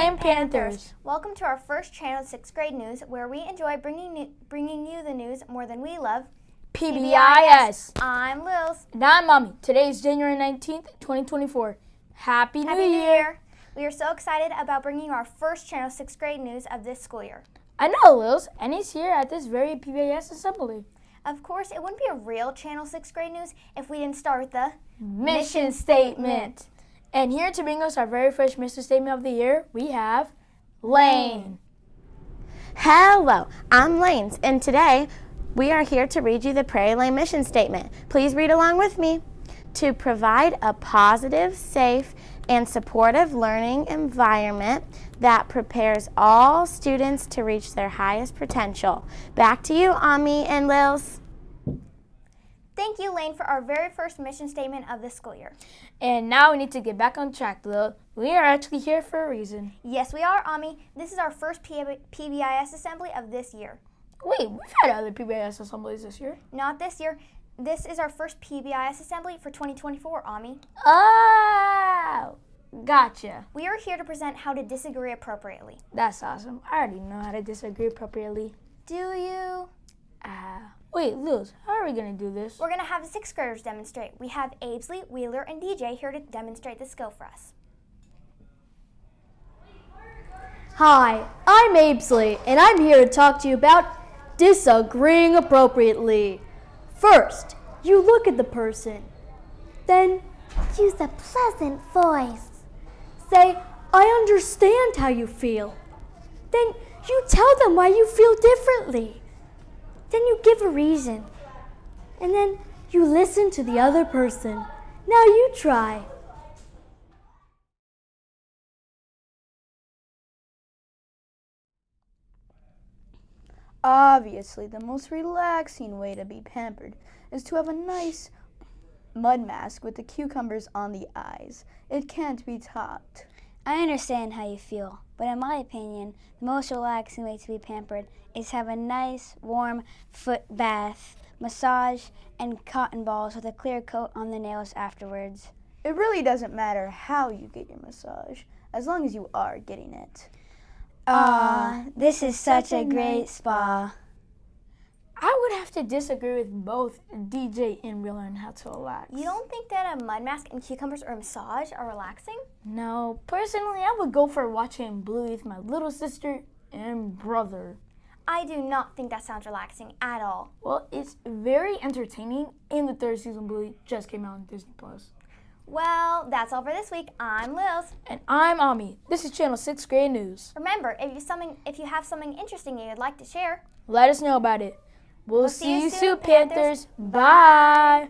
Flame Panthers. Welcome to our first Channel 6th grade news, where we enjoy bringing you the news more than we love. PBIS. I'm Lils. And I'm Mommy. Today is January 19th, 2024. Happy New Year. We are so excited about bringing you our first Channel 6th grade news of this school year. I know, Lils, and he's here at this very PBIS assembly. Of course, it wouldn't be a real Channel 6th grade news if we didn't start with the mission statement. And here to bring us our very first mission statement of the year, we have Lane. Hello, I'm Lanes, and today we are here to read you the Prairie Lane mission statement. Please read along with me. To provide a positive, safe, and supportive learning environment that prepares all students to reach their highest potential. Back to you, Ami and Lils. Thank you, Lane, for our very first mission statement of this school year. And now we need to get back on track, Lil. We are actually here for a reason. Yes, we are, Ami. This is our first PBIS assembly of this year. Wait, we've had other PBIS assemblies this year. Not this year. This is our first PBIS assembly for 2024, Ami. Oh, gotcha. We are here to present how to disagree appropriately. That's awesome. I already know how to disagree appropriately. Do you? Wait, Lils, how are we going to do this? We're going to have the 6th graders demonstrate. We have Abesley, Wheeler, and DJ here to demonstrate the skill for us. Hi, I'm Abesley, and I'm here to talk to you about disagreeing appropriately. First, you look at the person. Then, use a pleasant voice. Say, I understand how you feel. Then, you tell them why you feel differently. Then you give a reason. And then, you listen to the other person. Now you try. Obviously, the most relaxing way to be pampered is to have a nice mud mask with the cucumbers on the eyes. It can't be topped. I understand how you feel, but in my opinion, the most relaxing way to be pampered is to have a nice, warm foot bath, massage, and cotton balls with a clear coat on the nails afterwards. It really doesn't matter how you get your massage, as long as you are getting it. This is such a great spa. I would have to disagree with both DJ and Wheeler on how to relax. You don't think that a mud mask and cucumbers or a massage are relaxing? No, personally, I would go for watching Bluey with my little sister and brother. I do not think that sounds relaxing at all. Well, it's very entertaining, and the 3rd season of Bluey just came out on Disney+. Well, that's all for this week. I'm Lils. And I'm Ami. This is Channel 6th grade news. Remember, if you have something interesting you'd like to share, let us know about it. We'll see you soon, Panthers. Bye.